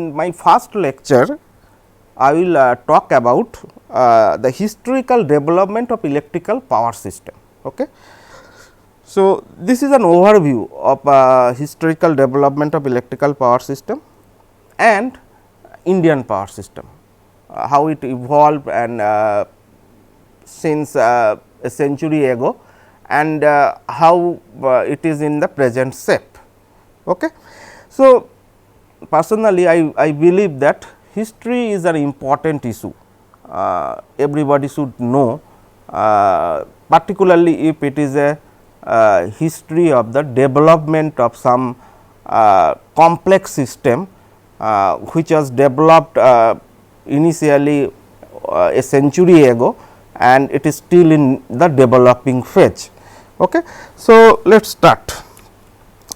in my first lecture I will talk about the historical development of electrical power system. Okay. So, this is an overview of historical development of electrical power system and Indian power system, how it evolved and since a century ago and how it is in the present shape. Okay. So, personally I believe that history is an important issue, everybody should know, particularly if it is a history of the development of some complex system which was developed initially a century ago and it is still in the developing phase. Okay. So, let us start.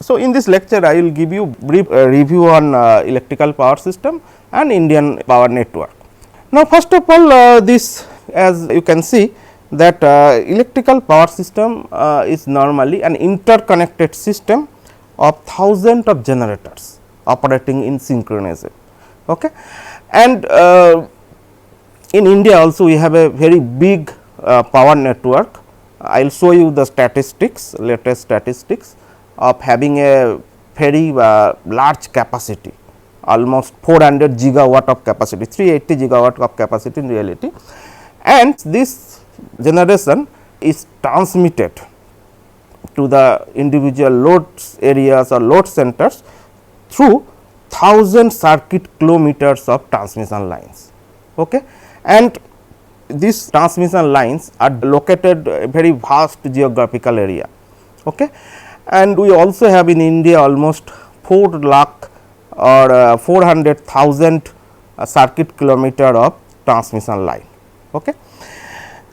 So, in this lecture I will give you brief review on electrical power system and Indian power network. Now, first of all this, as you can see that electrical power system is normally an interconnected system of thousands of generators operating in synchronism. Okay. And in India also we have a very big power network. I will show you the statistics, latest statistics of having a very large capacity, almost 400 gigawatt of capacity, 380 gigawatt of capacity in reality, and this generation is transmitted to the individual loads areas or load centers through 1000 circuit kilometers of transmission lines. Okay. And these transmission lines are located a very vast geographical area. Okay. And we also have in India almost 4 lakh or 400,000 circuit kilometer of transmission line. Okay.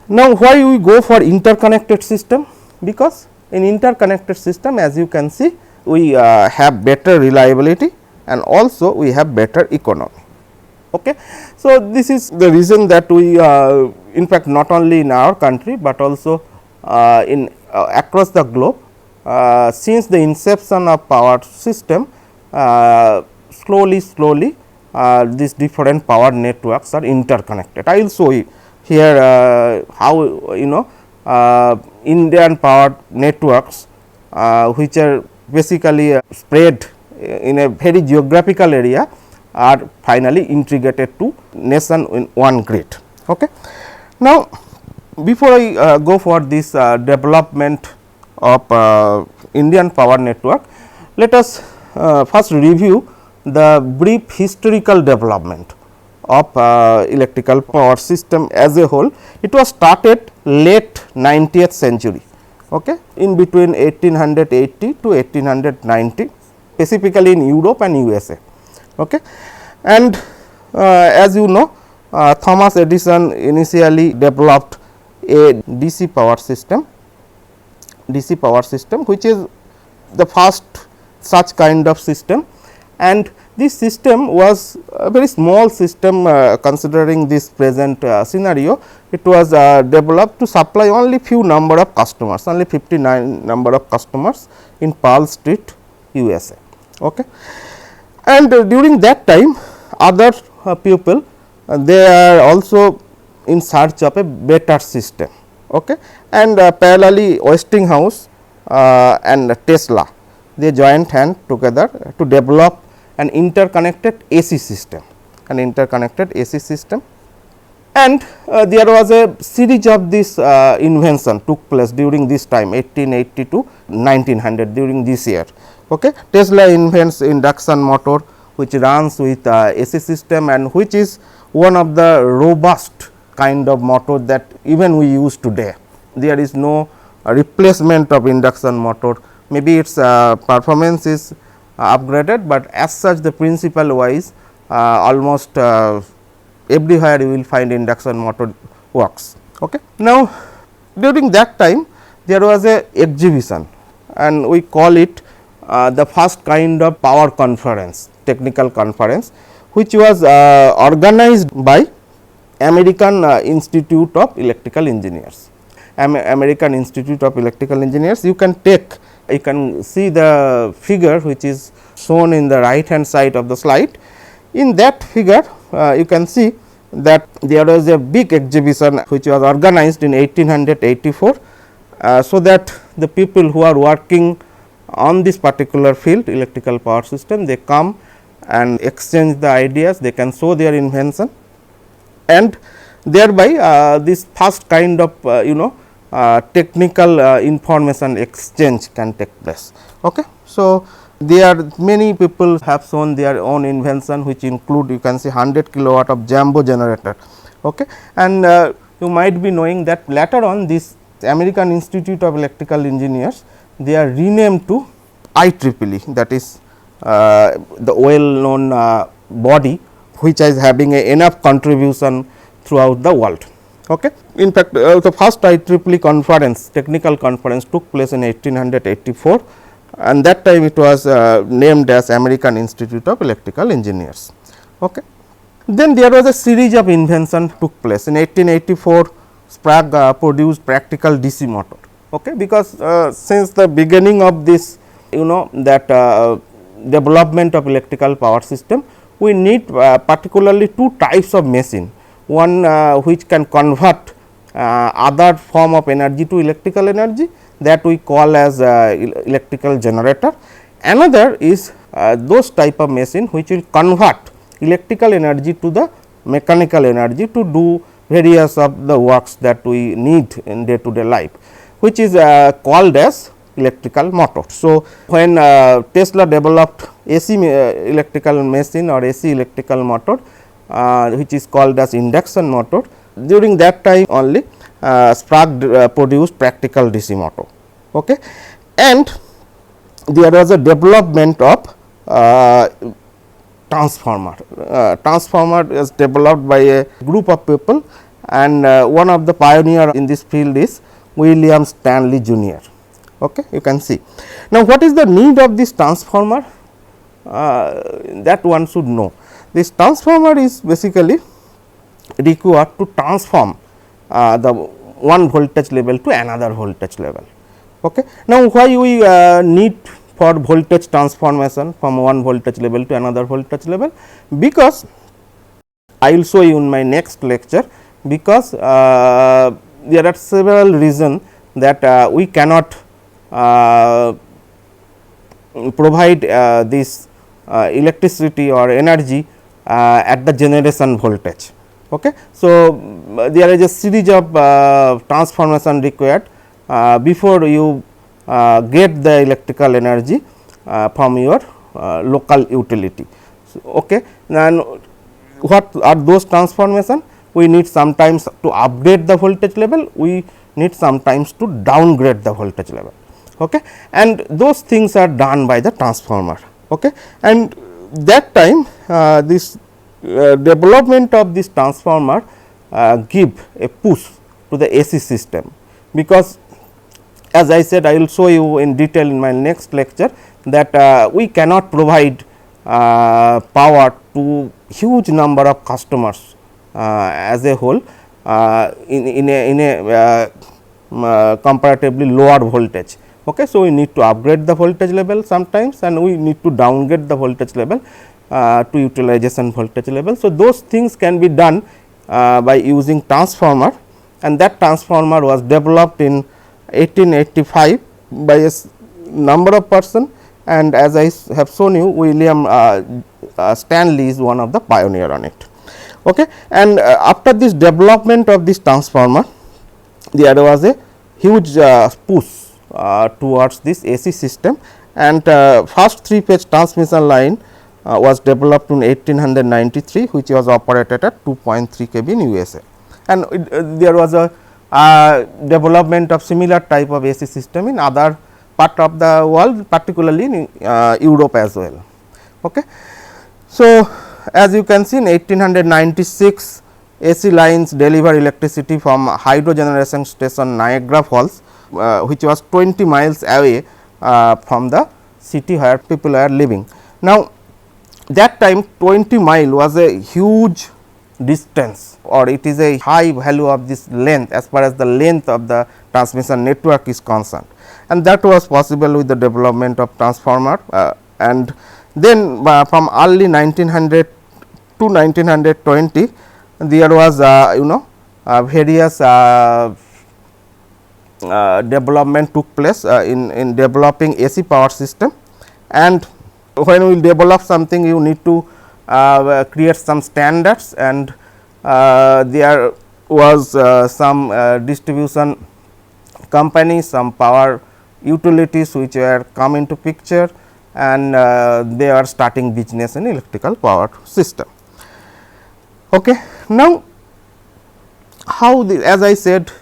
Now, why we go for interconnected system? Because in interconnected system, as you can see, we have better reliability and also we have better economy. Okay. So, this is the reason that we in fact, not only in our country, but also in across the globe, since the inception of power system, slowly these different power networks are interconnected. I will show you here how Indian power networks which are basically spread in a very geographical area are finally integrated to nation in one grid. Okay. Now, before I go for this development of Indian power network, let us first review the brief historical development of electrical power system as a whole. It was started late 19th century, okay, in between 1880 to 1890, specifically in Europe and USA. Okay. And as you know, Thomas Edison initially developed a DC power system, which is the first such kind of system, and this system was a very small system considering this present scenario. It was developed to supply only few number of customers, only 59 number of customers in Pearl Street, USA. Okay. And during that time other people they are also in search of a better system. Okay. And parallelly Westinghouse and Tesla, they joined hand together to develop an interconnected AC system, and there was a series of this invention took place during this time 1880 to 1900 during this year. Okay. Tesla invents induction motor which runs with AC system and which is one of the robust kind of motor that even we use today. There is no replacement of induction motor, maybe its performance is upgraded, but as such the principle wise almost everywhere you will find induction motor works. Okay. Now, during that time there was a exhibition and we call it the first kind of power conference, technical conference, which was organized by American Institute of Electrical Engineers. American Institute of Electrical Engineers, you can see the figure which is shown in the right hand side of the slide. In that figure you can see that there was a big exhibition which was organized in 1884, so that the people who are working on this particular field, electrical power system, they come and exchange the ideas, they can show their invention, and thereby this first kind of technical information exchange can take place. Okay. So, there are many people have shown their own invention, which include, you can see 100 kilowatt of jumbo generator. Okay. And you might be knowing that later on this American Institute of Electrical Engineers, they are renamed to IEEE, that is the well known body which is having enough contribution throughout the world. Okay. In fact, the first IEEE conference, technical conference, took place in 1884, and that time it was named as American Institute of Electrical Engineers. Okay. Then there was a series of invention took place. In 1884, Sprague produced practical DC motor. Okay. Because since the beginning of this, that development of electrical power system, we need particularly two types of machine. One which can convert other form of energy to electrical energy, that we call as electrical generator. Another is those type of machine which will convert electrical energy to the mechanical energy to do various of the works that we need in day to day life, which is called as electrical motor. So, when Tesla developed AC electrical machine or AC electrical motor, which is called as induction motor, during that time only Sprague produced practical DC motor. Okay. And there was a development of transformer. Transformer is developed by a group of people, and one of the pioneer in this field is William Stanley Jr. Okay, you can see. Now, what is the need of this transformer? That one should know. This transformer is basically required to transform the one voltage level to another voltage level. Okay. Now, why we need for voltage transformation from one voltage level to another voltage level? Because I will show you in my next lecture, because there are several reasons that we cannot provide this electricity or energy at the generation voltage. Okay. So, there is a series of transformation required before you get the electrical energy from your local utility. So, okay. And what are those transformation? We need sometimes to upgrade the voltage level, we need sometimes to downgrade the voltage level. Okay. And those things are done by the transformer. Okay. And that time this development of this transformer give a push to the AC system, because as I said, I will show you in detail in my next lecture that we cannot provide power to huge number of customers as a whole in a comparatively lower voltage. Okay. So, we need to upgrade the voltage level sometimes, and we need to downgrade the voltage level to utilization voltage level. So, those things can be done by using transformer, and that transformer was developed in 1885 by a number of person, and as I have shown you, William Stanley is one of the pioneer on it. Okay. And after this development of this transformer, there was a huge push towards this AC system, and first 3-phase transmission line was developed in 1893, which was operated at 2.3 kV in USA, and there was a development of similar type of AC system in other part of the world, particularly in Europe as well. Okay. So, as you can see, in 1896 AC lines deliver electricity from hydro generation station Niagara Falls, which was 20 miles away from the city where people are living. Now, that time 20 mile was a huge distance, or it is a high value of this length as far as the length of the transmission network is concerned, and that was possible with the development of transformer. And then from early 1900 to 1920 there was various development took place in developing AC power system, and when we develop something you need to create some standards, and there was some distribution companies, some power utilities which were come into picture, and they are starting business in electrical power system. Okay. Now, how as I said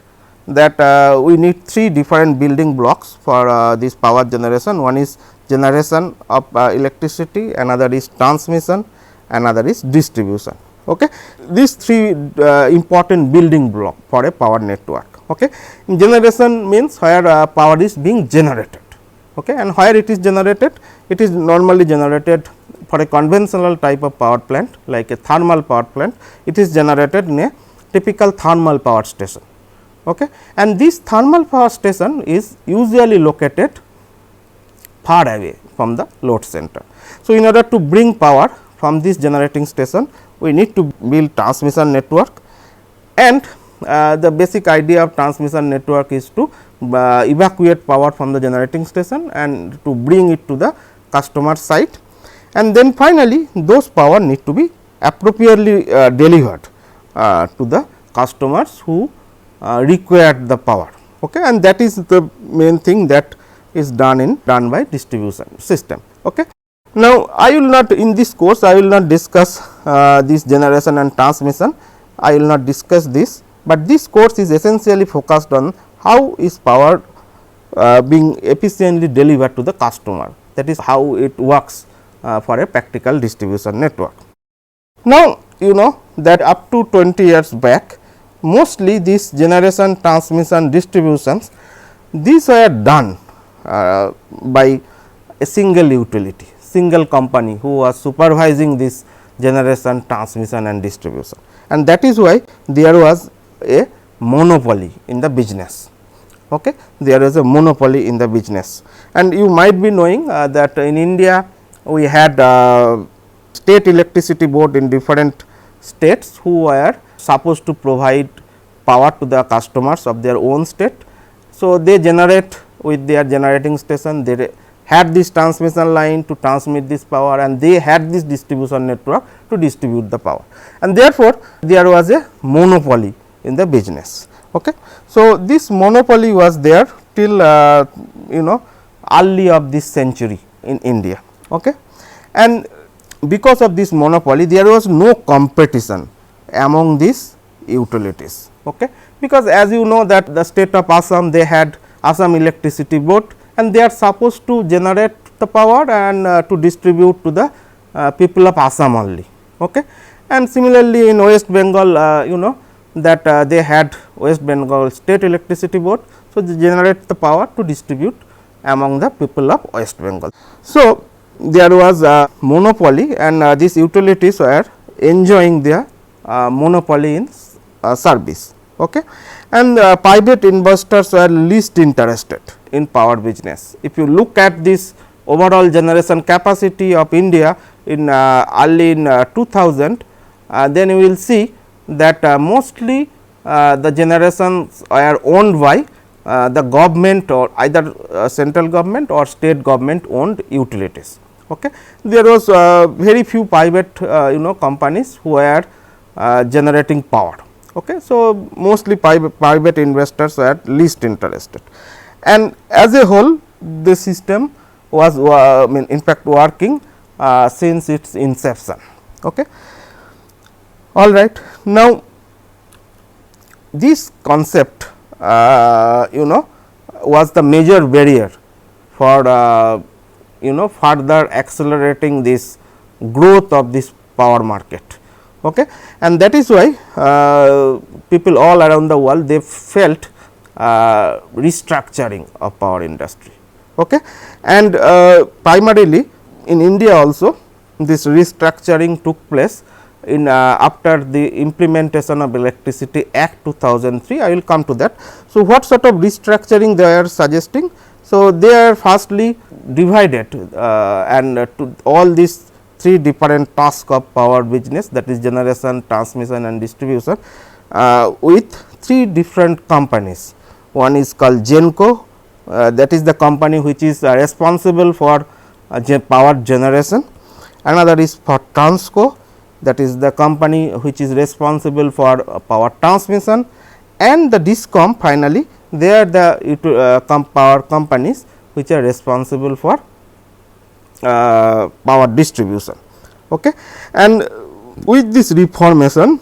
that we need three different building blocks for this power generation. One is generation of electricity, another is transmission, another is distribution. Okay. These three important building block for a power network. Okay. Generation means where power is being generated, okay, and where it is generated, it is normally generated for a conventional type of power plant like a thermal power plant. It is generated in a typical thermal power station, okay, and this thermal power station is usually located far away from the load center. So, in order to bring power from this generating station, we need to build transmission network, and the basic idea of transmission network is to evacuate power from the generating station and to bring it to the customer site, and then finally, those power need to be appropriately delivered to the customers who require the power, okay, and that is the main thing that is done by distribution system. Okay. Now, I will not in this course I will not discuss this generation and transmission, I will not discuss this, but this course is essentially focused on how is power being efficiently delivered to the customer, that is how it works for a practical distribution network. Now, you know that up to 20 years back, mostly this generation, transmission, distributions, these were done by a single utility, single company who was supervising this generation, transmission and distribution, and that is why there was a monopoly in the business. Okay. There is a monopoly in the business, and you might be knowing that in India we had state electricity board in different states who were supposed to provide power to the customers of their own state. So, they generate with their generating station, they had this transmission line to transmit this power, and they had this distribution network to distribute the power, and therefore, there was a monopoly in the business. Okay. So, this monopoly was there till early of this century in India, okay. And because of this monopoly there was no competition among these utilities, okay, because as you know that the state of Assam, they had Assam Electricity Board, and they are supposed to generate the power and to distribute to the people of Assam only, okay. And similarly, in West Bengal you know that they had West Bengal State Electricity Board. So, they generate the power to distribute among the people of West Bengal. So, there was a monopoly, and these utilities were enjoying their monopoly in service, okay. And private investors were least interested in power business. If you look at this overall generation capacity of India in early in 2000, then you will see that mostly the generations are owned by the government or either central government or state government owned utilities. Okay. There was very few private companies who are generating power. Okay. So, mostly private investors are least interested, and as a whole the system was in fact working since its inception. Okay. All right. Now, this concept was the major barrier for further accelerating this growth of this power market, okay. And that is why people all around the world, they felt restructuring of power industry, okay. And primarily in India also this restructuring took place in after the implementation of Electricity Act 2003. I will come to that. So, what sort of restructuring they are suggesting? So, they are firstly divided and to all these three different tasks of power business, that is generation, transmission and distribution, with three different companies. One is called Genco, that is the company which is responsible for power generation. Another is for Transco, that is the company which is responsible for power transmission, and the Discom finally they are the power companies which are responsible for power distribution. Okay. And with this reformation,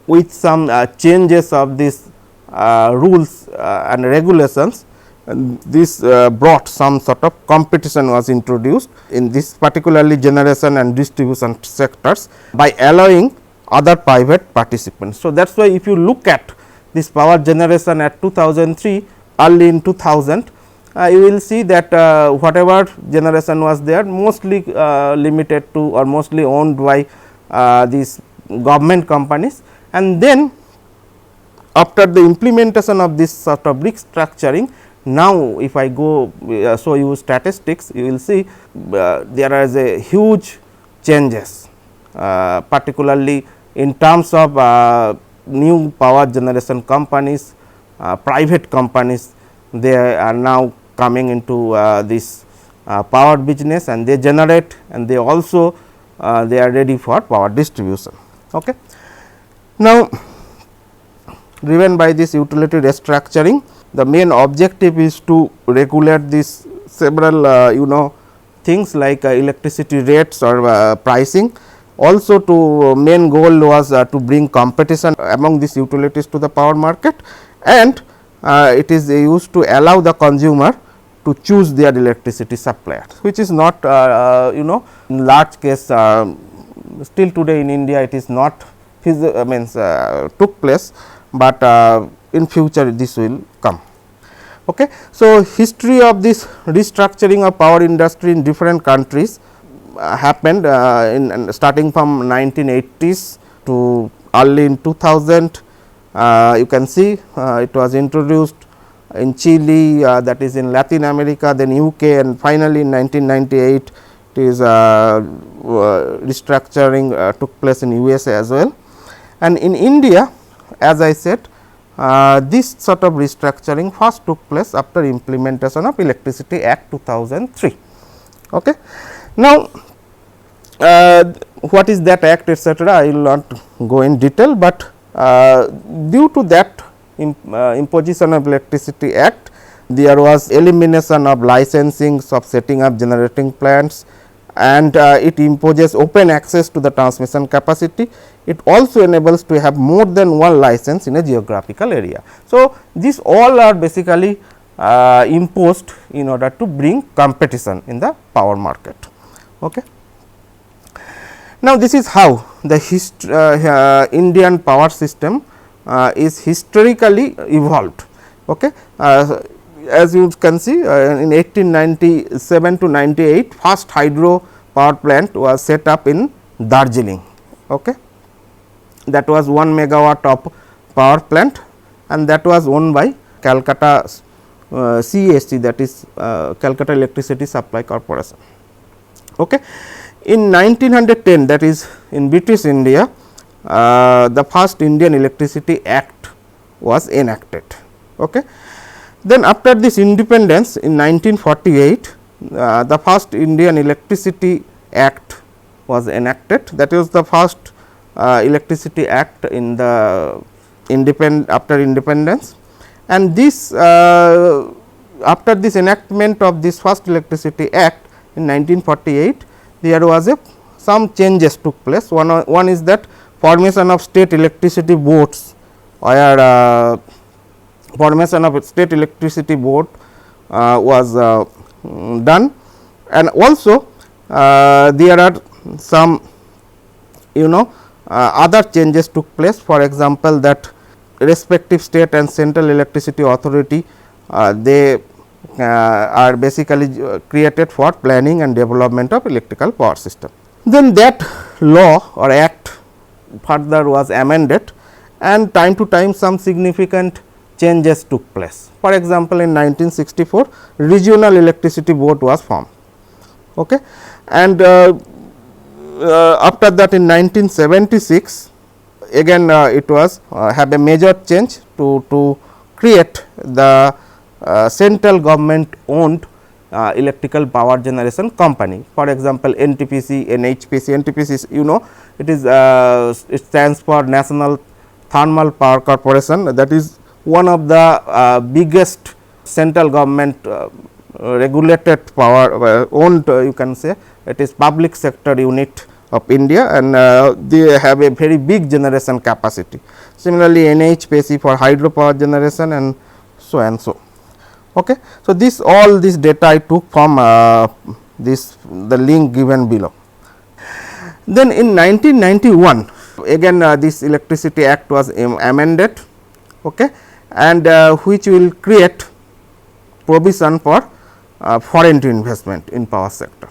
with some changes of these rules and regulations, this brought some sort of competition was introduced in this particularly generation and distribution sectors by allowing other private participants. So, that is why if you look at this power generation at 2003, early in 2000, you will see that whatever generation was there mostly limited to or mostly owned by these government companies, and then after the implementation of this sort of restructuring, now if I go show you statistics, you will see there is a huge changes, particularly in terms of new power generation companies, private companies, they are now coming into this power business, and they generate, and they also they are ready for power distribution. Okay. Now, driven by this utility restructuring, the main objective is to regulate this several things like electricity rates or pricing. Also, to main goal was to bring competition among these utilities to the power market, and it is used to allow the consumer to choose their electricity supplier, which is not in large case still today in India it is not means took place, but in future this will come. Okay. So, history of this restructuring of power industry in different countries happened in starting from 1980s to early in 2000. You can see it was introduced in Chile, that is in Latin America, then UK, and finally in 1998 it is restructuring took place in USA as well. And in India, as I said, this sort of restructuring first took place after implementation of Electricity Act 2003. Okay. Now, what is that act, etcetera, I will not go in detail, but due to that imposition of Electricity Act, there was elimination of licensing of setting up generating plants, and it imposes open access to the transmission capacity. It also enables to have more than one license in a geographical area. So, these all are basically imposed in order to bring competition in the power market. Okay. Now, this is how the Indian power system is historically evolved. Okay. As you can see, in 1897 to 98, first hydro power plant was set up in Darjeeling. Okay. That was 1 megawatt of power plant, and that was owned by Calcutta CESC, that is Calcutta Electricity Supply Corporation. Okay. In 1910, that is in British India, the first Indian Electricity Act was enacted. Okay. Then after this independence in 1948, the first Indian Electricity Act was enacted. That is the first Electricity Act in the after independence, and this after this enactment of this first Electricity Act in 1948, there was some changes took place. One is that formation of state electricity boards, where formation of state electricity board was done, and also there are some other changes took place. For example, that respective state and central electricity authority they are basically created for planning and development of electrical power system. Then that law or act further was amended, and time to time some significant changes took place. For example, in 1964 regional electricity board was formed. Okay. And after that in 1976 again it was have a major change to create the central government owned electrical power generation company. For example, NTPC, NHPC, NTPC is it is it stands for National Thermal Power Corporation, that is one of the biggest central government regulated power owned you can say, it is public sector unit of India, and they have a very big generation capacity. Similarly, NHPC for hydropower generation and so and so. Okay. So, this all this data I took from this the link given below. Then in 1991 again this Electricity Act was amended, okay, and which will create provision for foreign investment in power sector.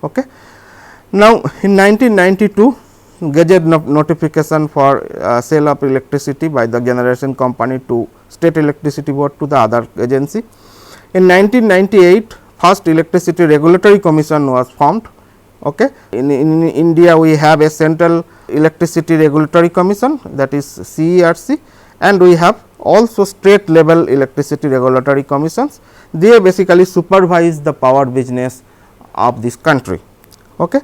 Okay. Now, in 1992 Gazette notification for sale of electricity by the generation company to State Electricity Board to the other agency. In 1998 first Electricity Regulatory Commission was formed. Okay. In India we have a Central Electricity Regulatory Commission, that is CERC, and we have also state level electricity regulatory commissions. They basically supervise the power business of this country. Okay.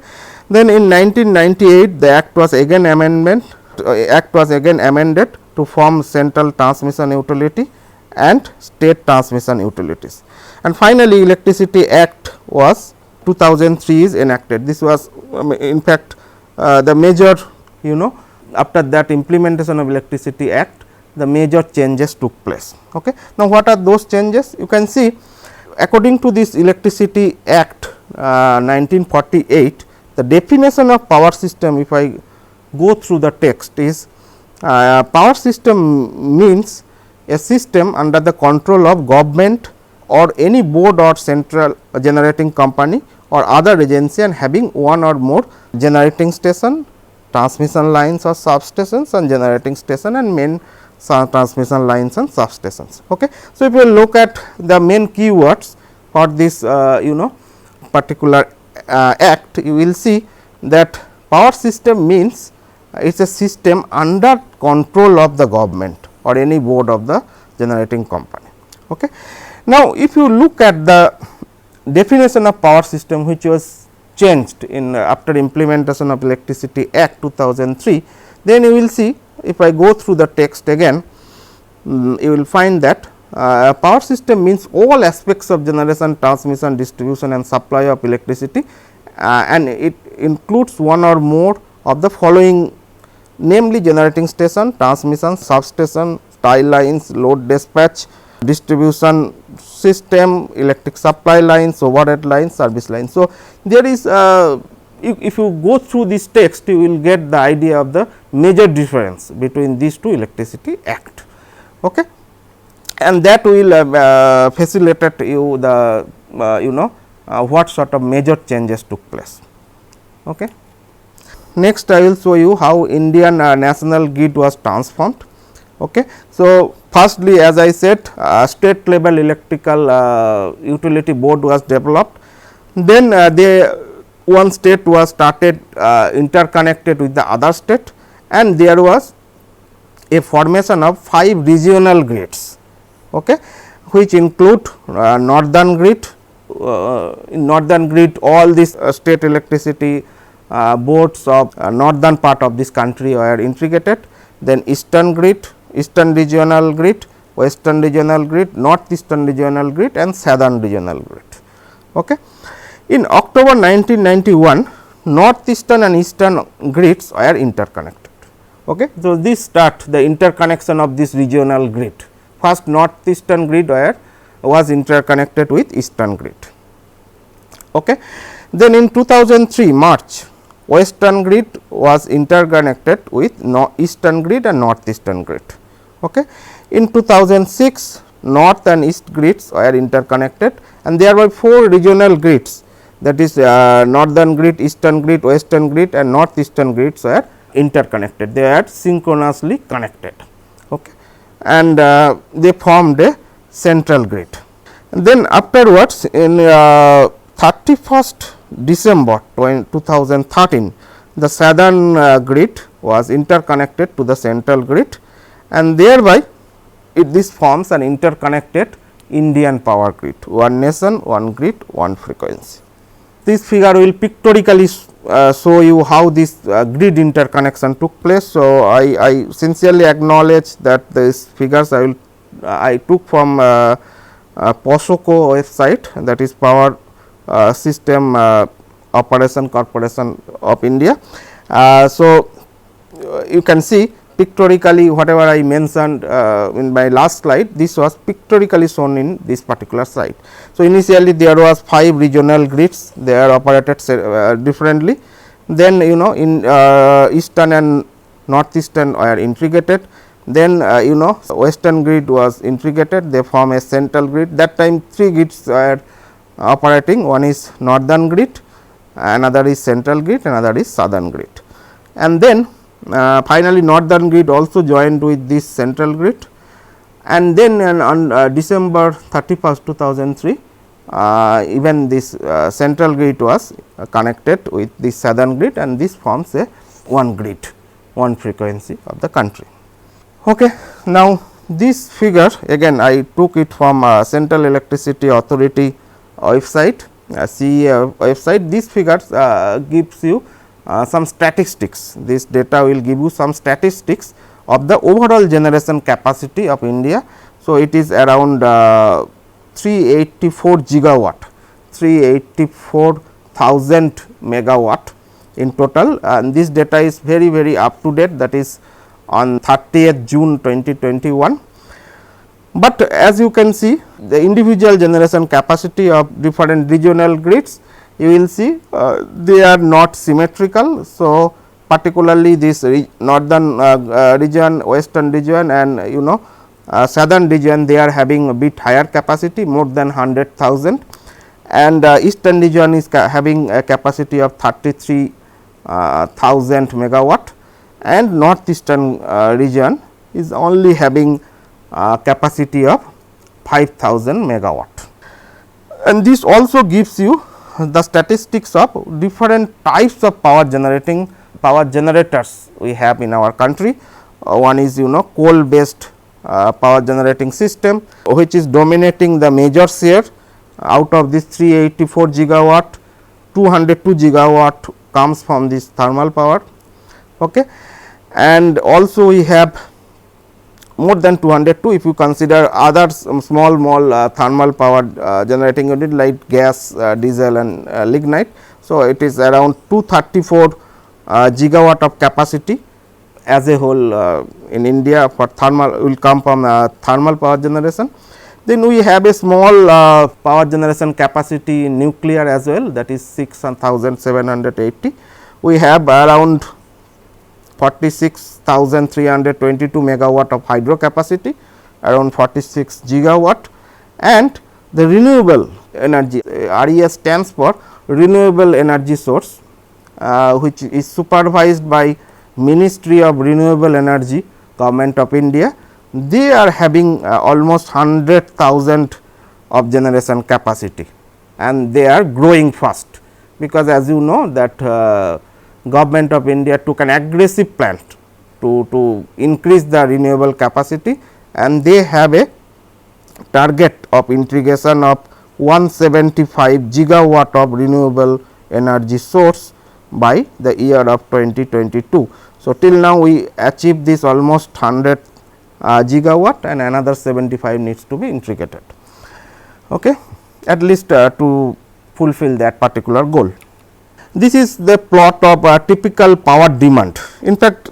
Then in 1998 the act was again amended to form Central Transmission Utility and State Transmission Utilities. And finally, Electricity Act was 2003 is enacted. This was in fact the major after that implementation of Electricity Act, the major changes took place. Okay. Now, what are those changes? You can see according to this Electricity Act 1948, the definition of power system, if I go through the text, is power system means a system under the control of government or any board or central generating company or other agency, and having one or more generating station, transmission lines or substations, and generating station and main transmission lines and substations. Okay. So, if you look at the main keywords for this particular act, you will see that power system means it is a system under control of the government or any board of the generating company. Okay. Now, if you look at the definition of power system, which was changed in after implementation of Electricity Act 2003, then you will see, if I go through the text again, you will find that power system means all aspects of generation, transmission, distribution and supply of electricity, and it includes one or more of the following, namely generating station, transmission, substation, tie lines, load dispatch, distribution system, electric supply lines, overhead lines, service lines. So, there is if you go through this text, you will get the idea of the major difference between these two Electricity Act. Okay. And that will facilitate you the what sort of major changes took place. Okay. Next, I will show you how Indian national grid was transformed. Okay. So, firstly, as I said, state level electrical utility board was developed. Then one state was started interconnected with the other state, and there was a formation of 5 regional grids, okay, which include northern grid. In northern grid, all these state electricity boards of northern part of this country were integrated. Then eastern grid, eastern regional grid, western regional grid, northeastern regional grid and southern regional grid. Okay. In October 1991, northeastern and eastern grids were interconnected. Okay. So, this start the interconnection of this regional grid. First northeastern grid was interconnected with eastern grid. Okay. Then in 2003 March, western grid was interconnected with eastern grid and northeastern grid. Okay. In 2006, north and east grids were interconnected, and there were 4 regional grids, that is northern grid, eastern grid, western grid and northeastern grids were interconnected. They are synchronously connected, okay, and they formed a central grid. And then afterwards, in 31st December 2013, the southern grid was interconnected to the central grid, and thereby this forms an interconnected Indian power grid, one nation, one grid, one frequency. This figure will pictorially show you how this grid interconnection took place. So, I sincerely acknowledge that these figures I took from POSOCO website, that is Power System Operation Corporation of India. So, you can see pictorially whatever I mentioned in my last slide, this was pictorially shown in this particular slide. So, initially there was 5 regional grids, they are operated differently. Then in eastern and northeastern are integrated. Then western grid was integrated, they form a central grid. That time 3 grids are operating, one is northern grid, another is central grid, another is southern grid. And then finally, northern grid also joined with this central grid, and then on December 31st, 2003, even this central grid was connected with this southern grid, and this forms a one grid, one frequency of the country. Okay. Now, this figure again I took it from Central Electricity Authority website, CEA website. This figure gives you some statistics. This data will give you some statistics of the overall generation capacity of India. So, it is around 384 gigawatt, 384,000 megawatt in total, and this data is very up to date, that is on 30th June 2021. But as you can see, the individual generation capacity of different regional grids, you will see they are not symmetrical. So, particularly this northern region, western region, and southern region, they are having a bit higher capacity, more than 100,000, and eastern region is having a capacity of 33,000 megawatt, and northeastern region is only having capacity of 5,000 megawatt. And this also gives you the statistics of different types of power generators we have in our country. One is coal based power generating system, which is dominating the major share. Out of this 384 gigawatt, 202 gigawatt comes from this thermal power. Okay. And also we have more than 202 if you consider other small thermal power generating unit like gas, diesel and lignite. So, it is around 234 gigawatt of capacity as a whole in India for thermal will come from thermal power generation. Then we have a small power generation capacity in nuclear as well, that is 6,780. We have around 46,322 megawatt of hydro capacity, around 46 gigawatt, and the renewable energy, RES stands for renewable energy source, which is supervised by Ministry of Renewable Energy, Government of India. They are having almost 100,000 of generation capacity, and they are growing fast, because as you know that Government of India took an aggressive plan to increase the renewable capacity, and they have a target of integration of 175 gigawatt of renewable energy source by the year of 2022. So, till now we achieved this almost 100 gigawatt, and another 75 needs to be integrated, okay, at least to fulfill that particular goal. This is the plot of typical power demand. In fact,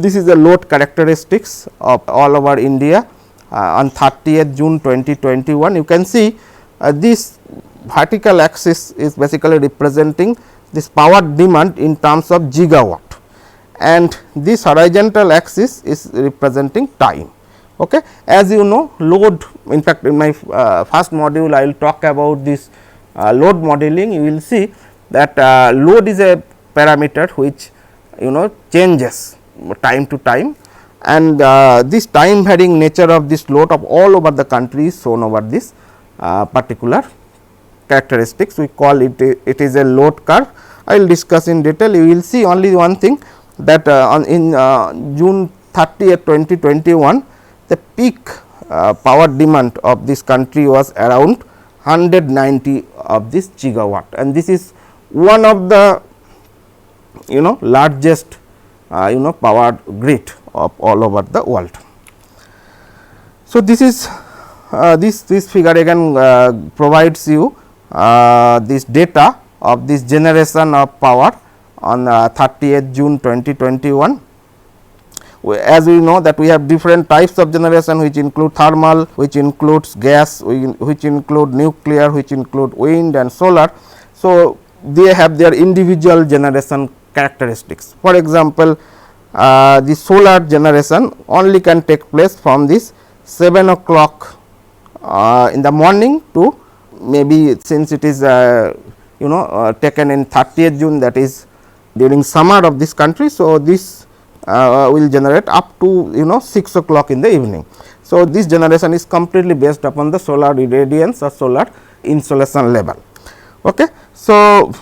this is the load characteristics of all over India on 30th June 2021. You can see this vertical axis is basically representing this power demand in terms of gigawatt, and this horizontal axis is representing time. Okay. As you know, load, in fact, in my first module I will talk about this load modeling. You will see that load is a parameter which changes time to time, and this time varying nature of this load of all over the country is shown over this particular characteristics. We call it is a load curve. I will discuss in detail. You will see only one thing, that in June 30th 2021, the peak power demand of this country was around 190 of this gigawatt, and this is one of the largest power grid of all over the world. So, this is this figure again provides you this data of this generation of power on 30th June 2021. As we know that we have different types of generation, which include thermal, which includes gas, which include nuclear, which include wind and solar. So, they have their individual generation characteristics. For example, the solar generation only can take place from this 7 o'clock in the morning to maybe, since it is taken in 30th June, that is during summer of this country. So, this will generate up to 6 o'clock in the evening. So, this generation is completely based upon the solar irradiance or solar insolation level. Okay. So,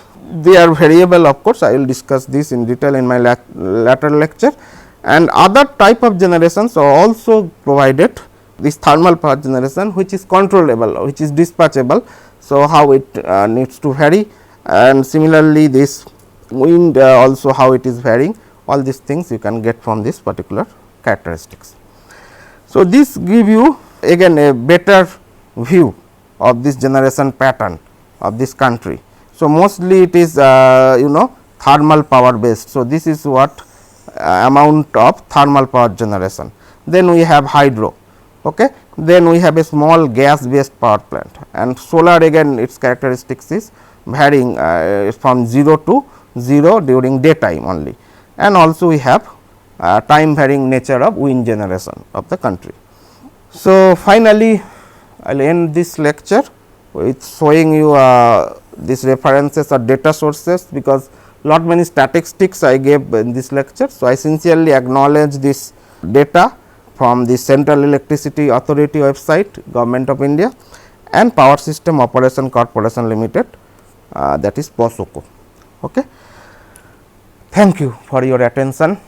they are variable, of course, I will discuss this in detail in my later lecture, and other type of generations are also provided. This thermal power generation, which is controllable, which is dispatchable. So, how it needs to vary, and similarly this wind also how it is varying, all these things you can get from this particular characteristics. So, this give you again a better view of this generation pattern of this country. So, mostly it is thermal power based. So, this is what amount of thermal power generation. Then we have hydro, okay. Then we have a small gas based power plant, and solar again its characteristics is varying from 0 to 0 during daytime only, and also we have time varying nature of wind generation of the country. So, finally, I will end this lecture with showing you these references or data sources, because lot many statistics I gave in this lecture. So, I sincerely acknowledge this data from the Central Electricity Authority website, Government of India, and Power System Operation Corporation Limited, that is POSOCO. Okay. Thank you for your attention.